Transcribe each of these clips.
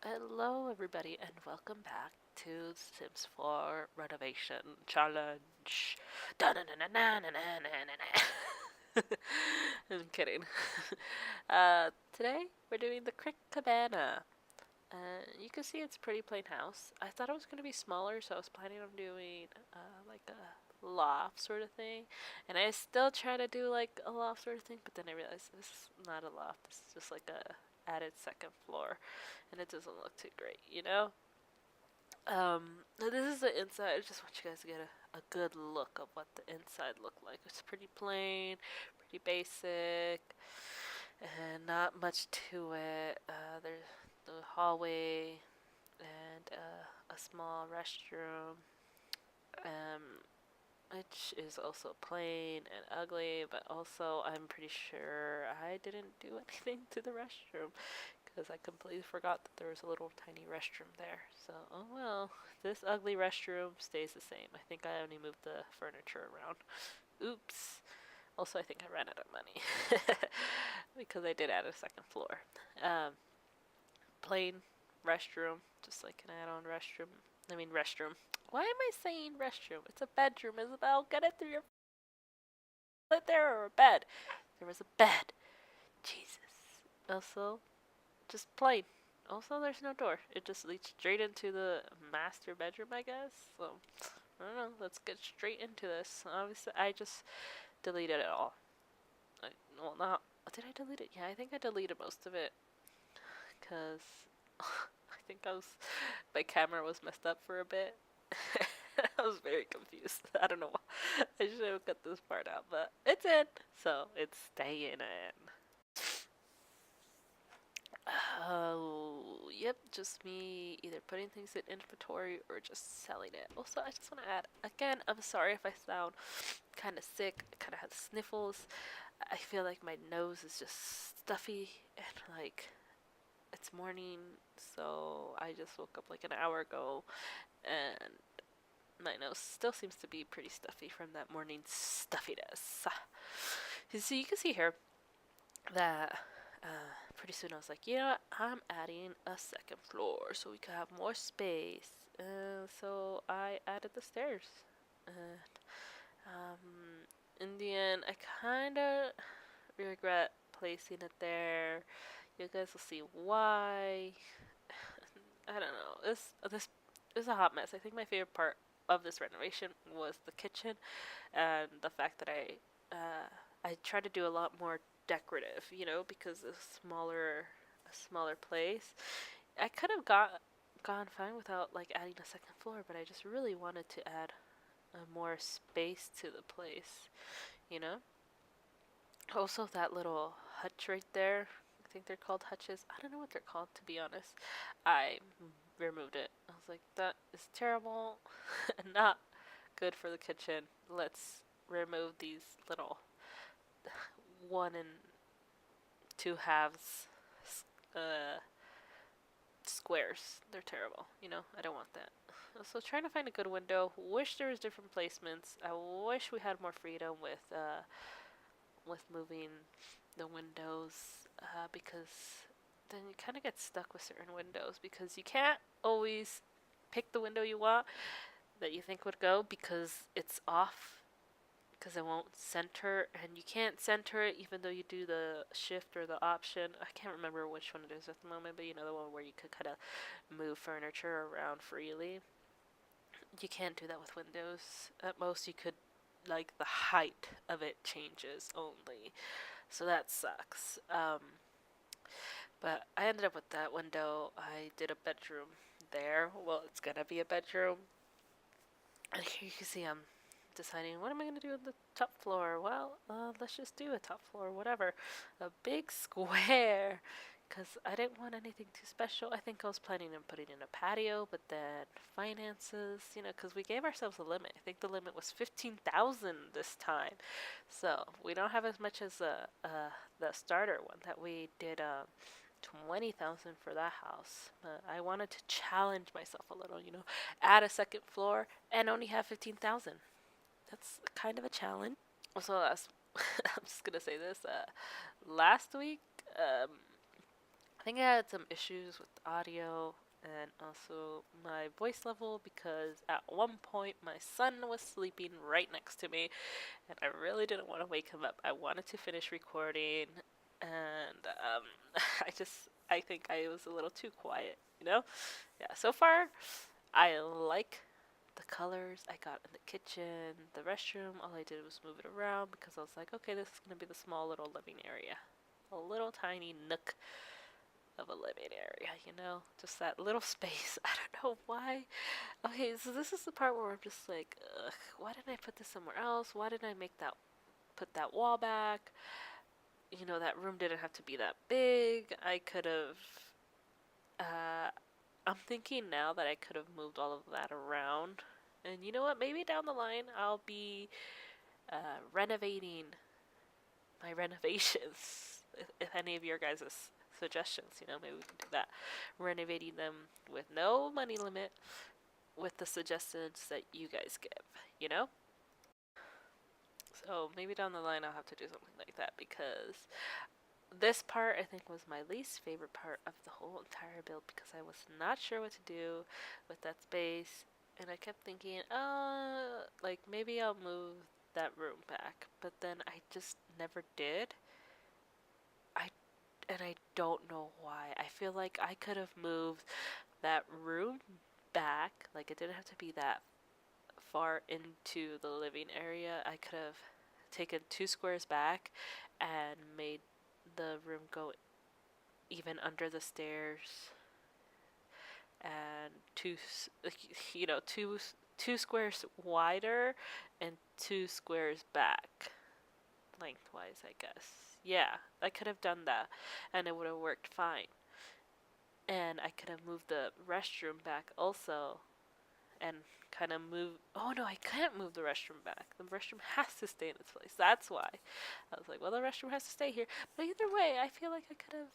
Hello, everybody, and welcome back to Sims 4 Renovation Challenge. I'm kidding. Today, we're doing the Crick Cabana. You can see it's a pretty plain house. I thought it was going to be smaller, so I was planning on doing like a loft sort of thing. And I still try to do like a loft sort of thing, but then I realized this is not a loft. This is just like a added second floor, and it doesn't look too great. This is the inside. I just want you guys to get a good look of what the inside looked like. It's pretty plain, pretty basic, and not much to it. There's the hallway and a small restroom, um, which is also plain and ugly, but also I'm pretty sure I didn't do anything to the restroom because I completely forgot that there was a little tiny restroom there. So, oh well, this ugly restroom stays the same. I think I only moved the furniture around. Oops. Also, I think I ran out of money because I did add a second floor. Um, Plain restroom, just like an add-on restroom. I mean restroom. Why am I saying restroom? It's a bedroom, Isabel. Get it through your foot there or a bed. There was a bed. Jesus. Also, just plain. Also, there's no door. It just leads straight into the master bedroom, I guess. So, I don't know. Let's get straight into this. Obviously, I just deleted it all. Well, not. Did I delete it? Yeah, I think I deleted most of it. Because I think my camera was messed up for a bit. I was very confused. I don't know why. I should have cut this part out, but it's in. So, it's staying in. Oh, yep, just me either putting things in inventory or just selling it. Also, I just want to add again, I'm sorry if I sound kind of sick, I kind of have sniffles. I feel like my nose is just stuffy and like it's morning, so I just woke up like an hour ago and my nose still seems to be pretty stuffy from that morning stuffiness. So you can see here that pretty soon I was like, you know what? I'm adding a second floor so we could have more space. So I added the stairs. And in the end, I kind of regret placing it there. You guys will see why. I don't know. This is a hot mess. I think my favorite part of this renovation was the kitchen and the fact that I tried to do a lot more decorative, because a smaller place. I could have gone fine without like adding a second floor, but I just really wanted to add more space to the place, you know. Also, that little hutch right there. I think they're called hutches. I don't know what they're called, to be honest. I removed it. I was like, that is terrible and not good for the kitchen. Let's remove these little one and two halves uh, squares. They're terrible. I don't want that. So trying to find a good window. Wish there was different placements. I wish we had more freedom with moving the windows because then you kind of get stuck with certain windows because you can't always pick the window you want that you think would go because it's off because it won't center, and you can't center it even though you do the shift or the option. I can't remember which one it is at the moment, but the one where you could kind of move furniture around freely. You can't do that with Windows. At most, you could, like, the height of it changes only. So that sucks. But I ended up with that window. I did a bedroom there. Well, it's gonna be a bedroom. And here you can see I'm deciding what am I going to do on the top floor. Well, let's just do a top floor, whatever. A big square, because I didn't want anything too special. I think I was planning on putting in a patio, but then finances, because we gave ourselves a limit. I think the limit was 15,000 this time, so we don't have as much as the starter one that we did. 20,000 for that house. But I wanted to challenge myself a little, add a second floor and only have 15,000. That's kind of a challenge. Also, I'm just gonna say this. Last week, um, I think I had some issues with the audio and also my voice level because at one point my son was sleeping right next to me and I really didn't want to wake him up. I wanted to finish recording and I think I was a little too quiet, you know? Yeah, so far I like the colors I got in the kitchen, the restroom. All I did was move it around because I was like, okay, this is going to be the small little living area. A little tiny nook of a living area, you know? Just that little space. I don't know why. Okay, so this is the part where I'm just like, ugh, why didn't I put this somewhere else? Why didn't I put that wall back? You know, that room didn't have to be that big. I could have, uh, I'm thinking now that I could have moved all of that around. And you know what? Maybe down the line I'll be renovating my renovations. If any of your guys' suggestions, you know, maybe we can do that. Renovating them with no money limit, with the suggestions that you guys give, you know? So maybe down the line I'll have to do something like that because this part I think was my least favorite part of the whole entire build because I was not sure what to do with that space and I kept thinking, like maybe I'll move that room back, but then I just never did. I I don't know why. I feel like I could have moved that room back. Like it didn't have to be that far into the living area. I could have taken 2 squares back and made the room go even under the stairs and you know, two squares wider and 2 squares back lengthwise, I guess. Yeah, I could have done that and it would have worked fine. And I could have moved the restroom back also and kind of move. Oh no, I can't move the restroom back. The restroom has to stay in its place. That's why. I was like, well, the restroom has to stay here. But either way, I feel like I could have.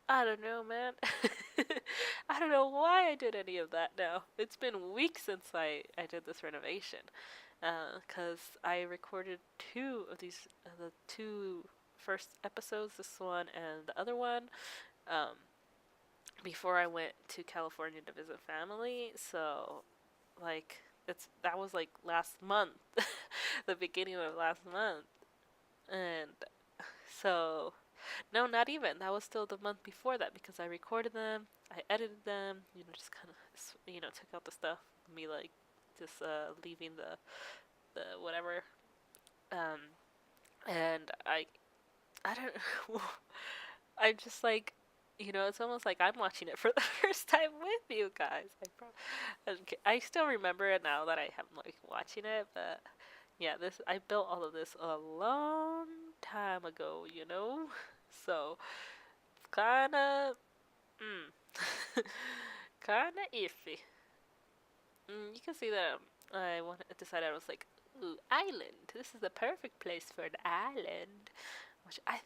I don't know, man. I don't know why I did any of that now. It's been weeks since I did this renovation. Because I recorded two of these, the two first episodes, this one and the other one, um, before I went to California to visit family. So, like, that was like last month, the beginning of last month, and so no, not even. That was still the month before that because I recorded them, I edited them, you know, just kind of took out the stuff, me like just leaving the whatever, um, and I don't know. I'm just like, it's almost like I'm watching it for the first time with you guys. I still remember it now that I am like watching it, but yeah, I built all of this a long time ago, you know, so it's kind of iffy. You can see that decided I was like, ooh, island. This is the perfect place for an island. Which I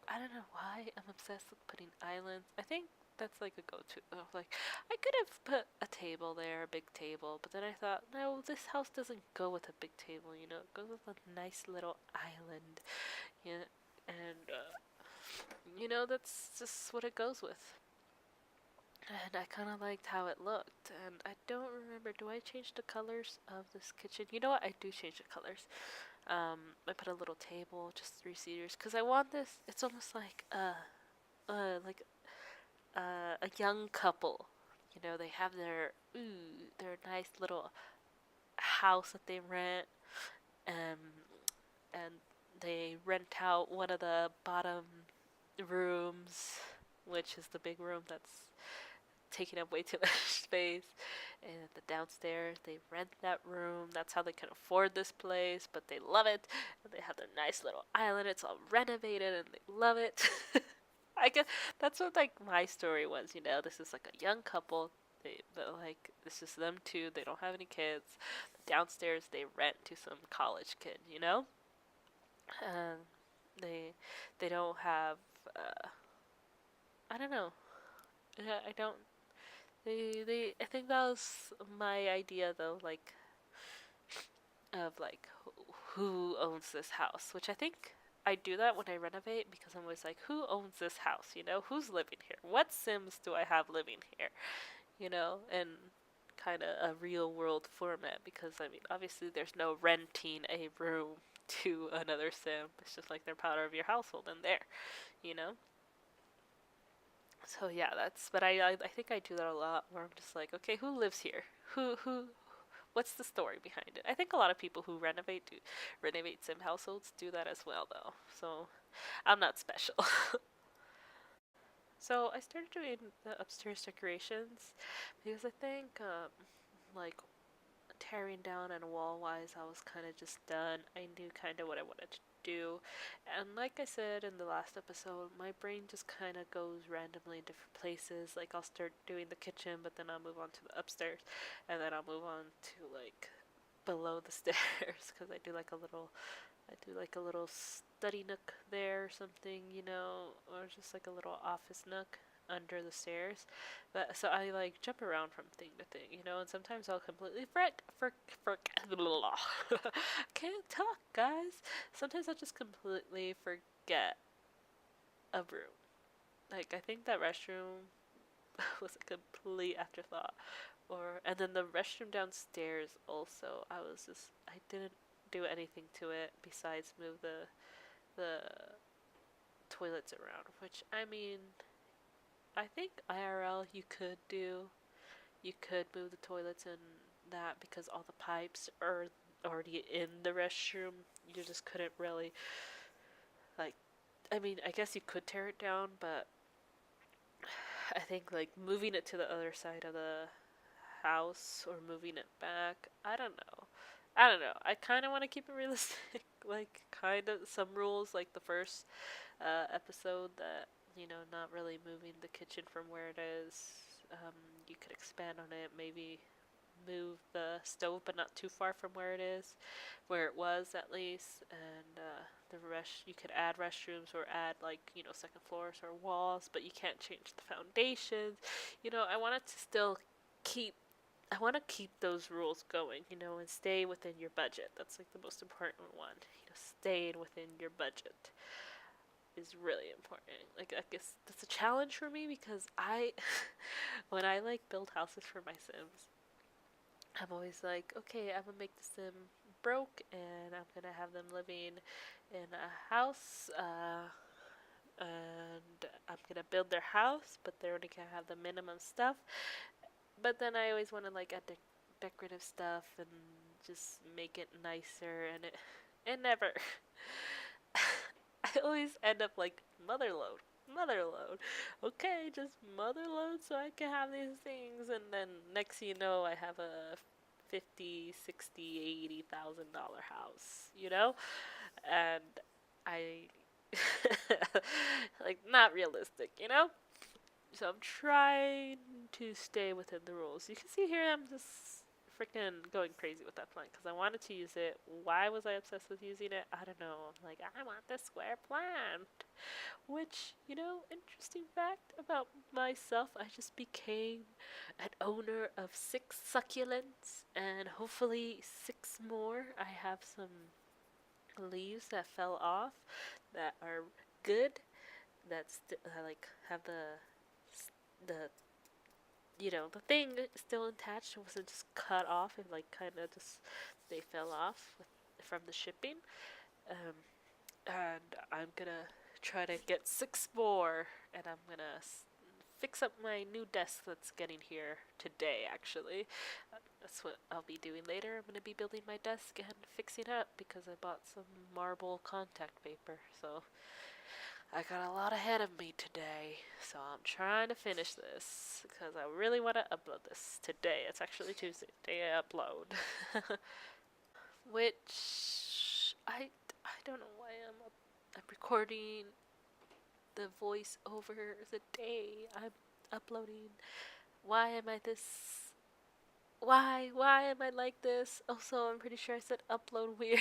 don't know why I'm obsessed with putting islands. I think that's like a go-to. Like, I could have put a table there, a big table, but then I thought, no, this house doesn't go with a big table, you know? It goes with a nice little island. Yeah, and, that's just what it goes with. And I kind of liked how it looked. And I don't remember, do I change the colors of this kitchen? You know what? I do change the colors. I put a little table, just 3 seaters, because I want this. It's almost like a young couple. You know, they have their nice little house that they rent, um, and they rent out one of the bottom rooms, which is the big room that's taking up way too much space. And at the downstairs, they rent that room. That's how they can afford this place, but they love it. And they have their nice little island. It's all renovated, and they love it. I guess that's what like my story was. You know, this is like a young couple. But like it's just them two. They don't have any kids. Downstairs, they rent to some college kid. You know, and they don't have. I don't know. I don't. I think that was my idea though, like of like who owns this house, which I think I do that when I renovate because I'm always like, who owns this house? Who's living here? What Sims do I have living here? And kind of a real world format because I mean, obviously, there's no renting a room to another Sim. It's just like they're part of your household in there, you know. So yeah, but I think I do that a lot where I'm just like, okay, who lives here? Who what's the story behind it? I think a lot of people who renovate sim households do that as well though. So I'm not special. So I started doing the upstairs decorations because I think like tearing down and wall wise I was kind of just done. I knew kind of what I wanted to do. And like I said in the last episode, my brain just kind of goes randomly in different places. Like I'll start doing the kitchen, but then I'll move on to the upstairs, and then I'll move on to like below the stairs because I do like a little study nook there or something, or just like a little office nook under the stairs. But so I like jump around from thing to thing, and sometimes I'll completely can't talk, guys. Sometimes I'll just completely forget a room. Like I think that restroom was a complete afterthought. And then the restroom downstairs also, I didn't do anything to it besides move the toilets around, which I mean, I think IRL you could move the toilets in that because all the pipes are already in the restroom. You just couldn't really like I mean, I guess you could tear it down, but I think like moving it to the other side of the house or moving it back, I don't know. I kind of want to keep it realistic. Like, kind of some rules, like the first episode that, not really moving the kitchen from where it is. You could expand on it, maybe move the stove, but not too far from where it was at least. And you could add restrooms or add like second floors or walls, but you can't change the foundations. I wanted to still keep. I want to keep those rules going, and stay within your budget. That's like the most important one. Staying within your budget is really important. Like I guess that's a challenge for me because when I like build houses for my Sims, I'm always like, okay, I'm gonna make the Sim broke, and I'm gonna have them living in a house, and I'm gonna build their house, but they're only gonna have the minimum stuff. But then I always want to like add decorative stuff and just make it nicer, and it never. I always end up like mother load. Okay, just mother load so I can have these things, and then next thing you know, I have a 50, 60, $80,000 house, and I like not realistic. So I'm trying to stay within the rules. You can see here I'm just freaking going crazy with that plant because I wanted to use it. Why was I obsessed with using it? I don't know. I'm like, I want this square plant. Which, interesting fact about myself, I just became an owner of 6 succulents and hopefully 6 more. I have some leaves that fell off that are good that like have the the thing still attached. It wasn't just cut off. It like kind of just they fell off from the shipping. Um, and I'm gonna try to get 6 more, and I'm gonna fix up my new desk that's getting here today. Actually, that's what I'll be doing later. I'm gonna be building my desk and fixing it up because I bought some marble contact paper. So I got a lot ahead of me today, so I'm trying to finish this because I really want to upload this today. It's actually Tuesday, day I upload. Which I don't know why I'm recording the voice over the day I'm uploading. Why am I this? Why am I like this? Also, I'm pretty sure I said upload weird.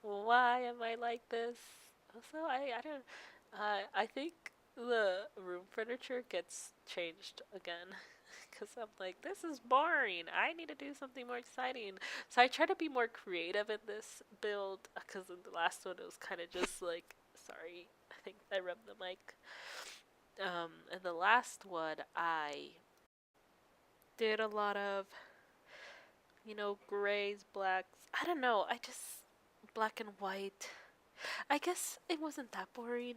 Why am I like this? Also, I don't. I think the room furniture gets changed again. Because I'm like, this is boring. I need to do something more exciting. So I try to be more creative in this build. Because in the last one, it was kind of just like, sorry, I think I rubbed the mic. In the last one, I did a lot of, grays, blacks. I don't know. I just, black and white. I guess it wasn't that boring.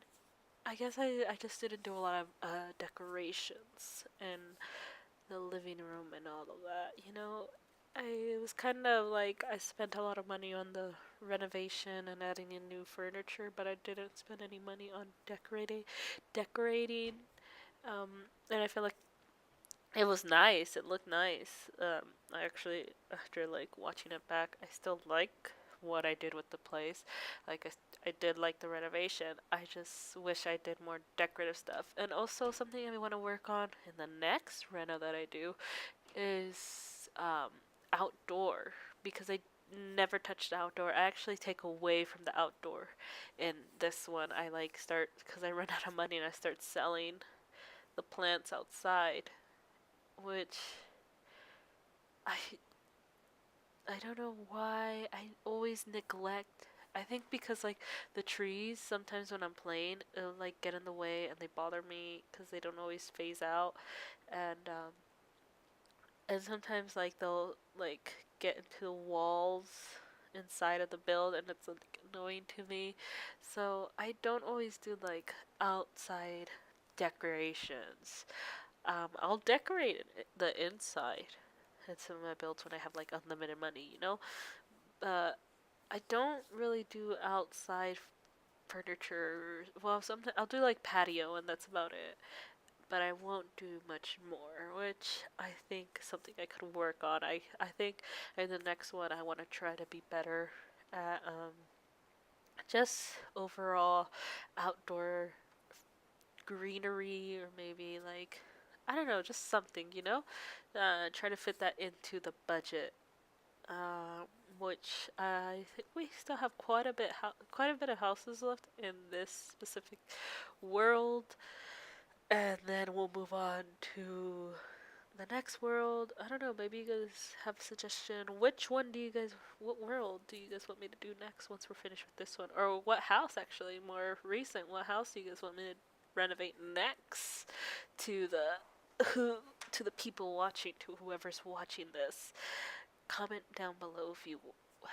I guess I just didn't do a lot of decorations in the living room and all of that. It was kind of like I spent a lot of money on the renovation and adding in new furniture, but I didn't spend any money on decorating. And I feel like it was nice. It looked nice. I actually, after like watching it back, I still like what I did with the place. Like I did like the renovation. I just wish I did more decorative stuff. And also something I want to work on in the next reno that I do is outdoor, because I never touched outdoor. I actually take away from the outdoor. In this one, I like start because I run out of money and I start selling the plants outside, which I I don't know why I always neglect. I think because like the trees sometimes when I'm playing it'll like get in the way and they bother me because they don't always phase out, and and sometimes like they'll like get into the walls inside of the build and it's like annoying to me. So I don't always do like outside decorations. I'll decorate the inside in some of my builds when I have like unlimited money. Uh, I don't really do outside furniture. Well, sometimes I'll do like patio and that's about it. But I won't do much more, which I think something I could work on. I think in the next one I want to try to be better at just overall outdoor greenery, or maybe like I don't know, just something. Try to fit that into the budget, uh, which I think we still have quite a bit of houses left in this specific world, and then we'll move on to the next world. I don't know. Maybe you guys have a suggestion. What world do you guys want me to do next once we're finished with this one, or what house actually more recent? What house do you guys want me to renovate next? To the who to the people watching, to whoever's watching this, comment down below if you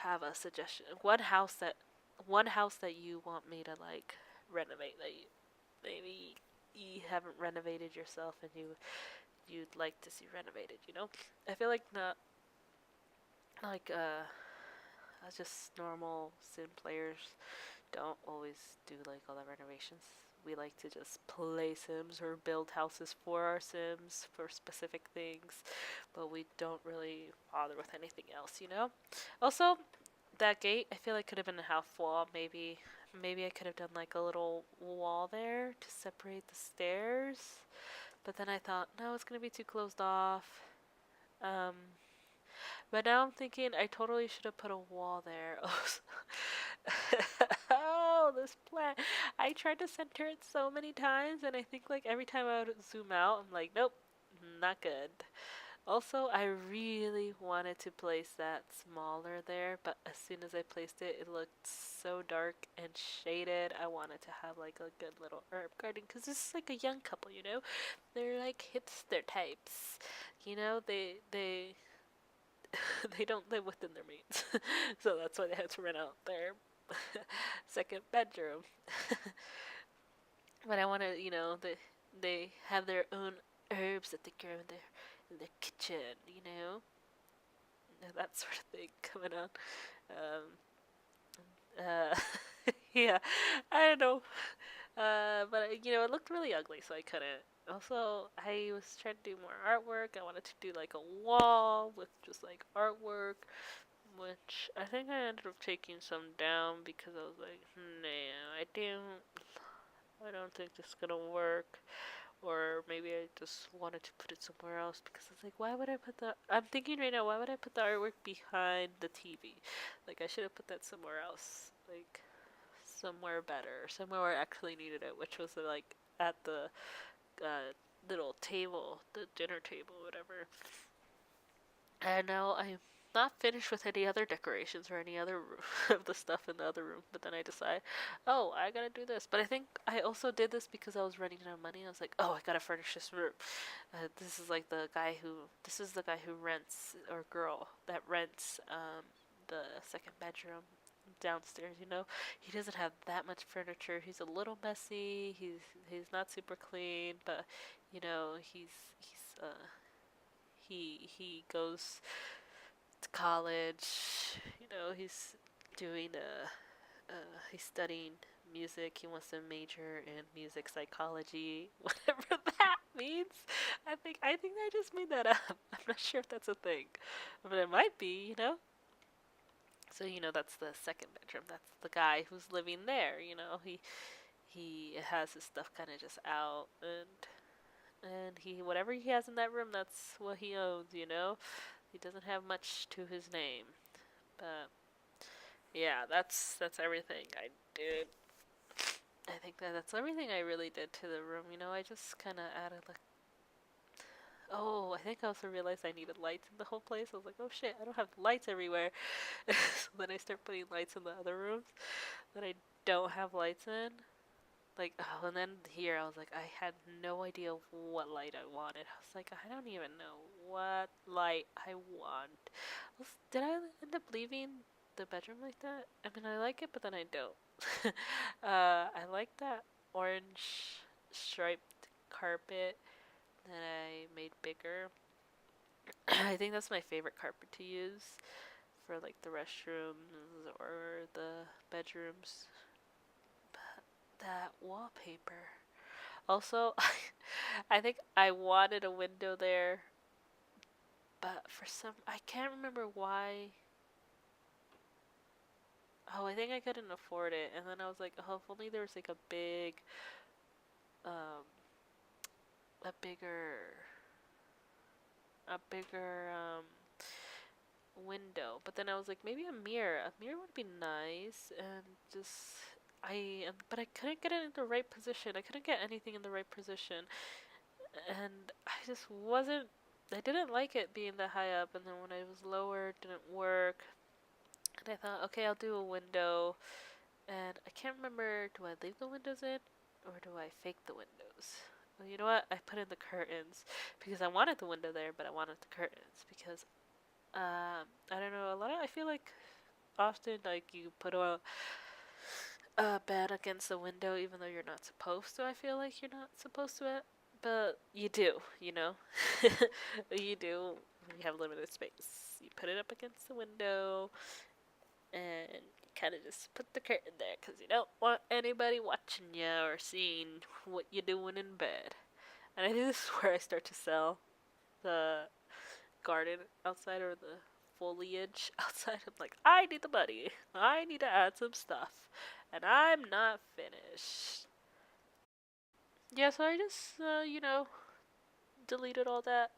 have a suggestion. One house that you want me to like renovate, that you maybe you haven't renovated yourself and you'd like to see renovated. I feel like not like just normal sim players don't always do like all the renovations. We like to just play sims or build houses for our sims for specific things, but we don't really bother with anything else. Also, that gate I feel like could have been a half wall. Maybe I could have done like a little wall there to separate the stairs. But then I thought, no, it's gonna be too closed off. Um, but now I'm thinking I totally should have put a wall there. Oh, this plant. I tried to center it so many times, and I think like every time I would zoom out, I'm like, nope, not good. Also, I really wanted to place that smaller there, but as soon as I placed it, it looked so dark and shaded. I wanted to have like a good little herb garden because this is like a young couple. They're like hipster types. They they don't live within their means, so that's why they had to rent out their second bedroom. But I want to, they have their own herbs that they grow in their kitchen. That sort of thing coming on. Um, uh, yeah, I don't know. But it looked really ugly, so I couldn't. Also, I was trying to do more artwork. I wanted to do like a wall with just like artwork, which I think I ended up taking some down because I was like, nah, I don't think this is gonna work. Or maybe I just wanted to put it somewhere else because it's like, why would I put the? I'm thinking right now, why would I put the artwork behind the TV? Like, I should have put that somewhere else, like somewhere better, somewhere where I actually needed it, which was like at the little table, the dinner table, whatever. And now I'm not finished with any other decorations or any other of the stuff in the other room. But then I decide, oh, I gotta do this. But I think I also did this because I was running out of money. I was like, oh, I gotta furnish this room. This is like the guy who, this is the guy who rents, or girl that rents the second bedroom downstairs. He doesn't have that much furniture. He's a little messy. He's not super clean, but he goes to college. He's doing he's studying music. He wants to major in music psychology, whatever that means. I think I just made that up. I'm not sure if that's a thing, but it might be. So that's the second bedroom. That's the guy who's living there. He has his stuff kind of just out, and he whatever he has in that room, that's what he owns. He doesn't have much to his name, but yeah, that's everything I did. I think that's everything I really did to the room. I just kind of added like, oh, I think I also realized I needed lights in the whole place. I was like, oh shit, I don't have lights everywhere. So then I start putting lights in the other rooms that I don't have lights in. Like, oh, and then here I was like, I had no idea what light I wanted. I was like, I don't even know what light I want. Did I end up leaving the bedroom like that? I mean, I like it, but then I don't. I like that orange striped carpet that I made bigger. I think that's my favorite carpet to use for like the restrooms or the bedrooms. But that wallpaper. Also, I think I wanted a window there, but I can't remember why. Oh, I think I couldn't afford it, and then I was like, oh, if only there was like um, a bigger window. But then I was like, maybe a mirror. A mirror would be nice, and but I couldn't get it in the right position. I couldn't get anything in the right position, and I just wasn't. I didn't like it being that high up, and then when I was lower, it didn't work. And I thought, okay, I'll do a window. And I can't remember, do I leave the windows in or do I fake the windows? Well, you know what? I put in the curtains because I wanted the window there, but I wanted the curtains because I don't know, I feel like often like you put a bed against the window even though you're not supposed to. I feel like you're not supposed to it, but you do. You do when you have limited space. You put it up against the window and kind of just put the curtain there because you don't want anybody watching you or seeing what you're doing in bed. And I think this is where I start to sell the garden outside or the foliage outside. I'm like, I need the money. I need to add some stuff. And I'm not finished. Yeah, so I just, deleted all that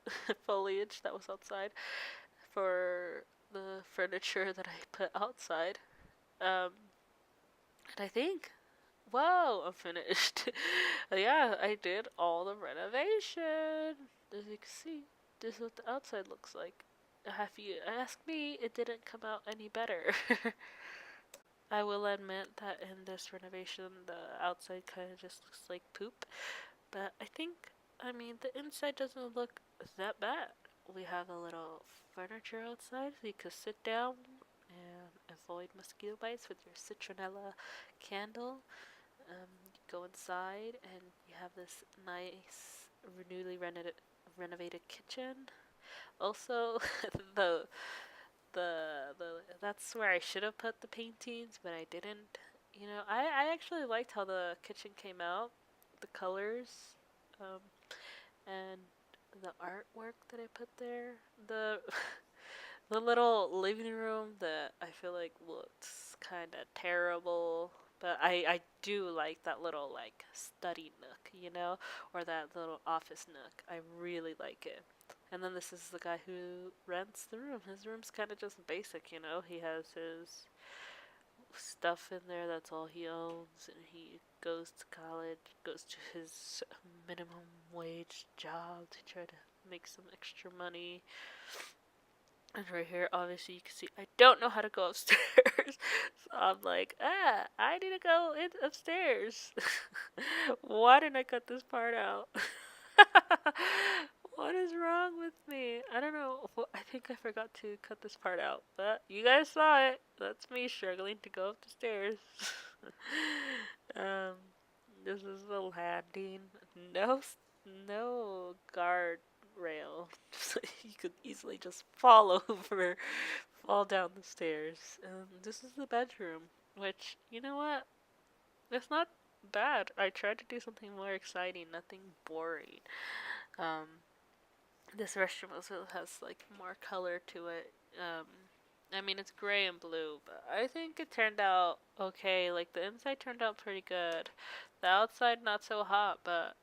foliage that was outside for the furniture that I put outside. Um, and I think, whoa, I'm finished. Yeah, I did all the renovation. As you can see, this is what the outside looks like. If you ask me, it didn't come out any better. I will admit that in this renovation, the outside kind of just looks like poop. But I mean, the inside doesn't look that bad. We have a little furniture outside so you could sit down and avoid mosquito bites with your citronella candle. You go inside and you have this nice, newly renovated kitchen. Also, the that's where I should have put the paintings, but I didn't. I actually liked how the kitchen came out, the colors, um, and the artwork that I put there. The the little living room that I feel like looks kind of terrible, but I do like that little like study nook, or that little office nook. I really like it. And then this is the guy who rents the room. His room's kind of just basic. He has his stuff in there. That's all he owns, and he goes to college, goes to his minimum wage job to try to make some extra money. And right here, obviously, you can see I don't know how to go upstairs. So I'm like, I need to go upstairs. Why didn't I cut this part out? What is wrong with me? I don't know. Well, I think I forgot to cut this part out. But you guys saw it. That's me struggling to go up the stairs. um, this is the landing. No, no guard rail. So you could easily just fall over, fall down the stairs. This is the bedroom, which, you know what? It's not bad. I tried to do something more exciting, nothing boring. Um, this restroom also has like more color to it. I mean, it's gray and blue, but I think it turned out okay. Like, the inside turned out pretty good. The outside, not so hot, but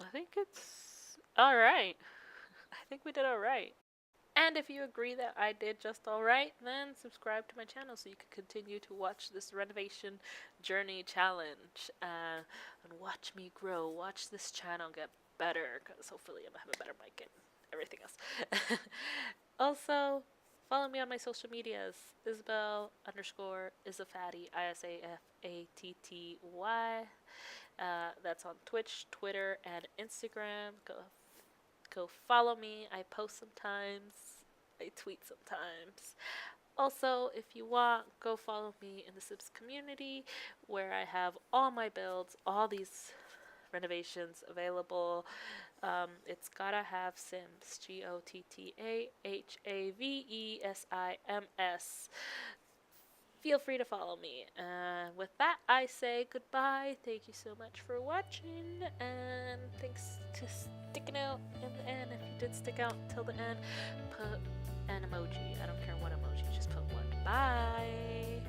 I think it's alright. I think we did alright. And if you agree that I did just alright, then subscribe to my channel so you can continue to watch this renovation journey challenge. And watch me grow. Watch this channel get better, because hopefully I'm going to have a better mic and everything else. Also, follow me on my social medias. Isabel underscore Isafatty, Isafatty. That's on Twitch, Twitter, and Instagram. Go follow me. I post sometimes. I tweet sometimes. Also, if you want, go follow me in the Sims community where I have all my builds, all these renovations available. It's Gotta Have Sims. GOTTAHAVESIMS. Feel free to follow me. With that, I say goodbye. Thank you so much for watching, and thanks to sticking out in the end. If you did stick out till the end, put an emoji. I don't care what emoji, just put one. Bye.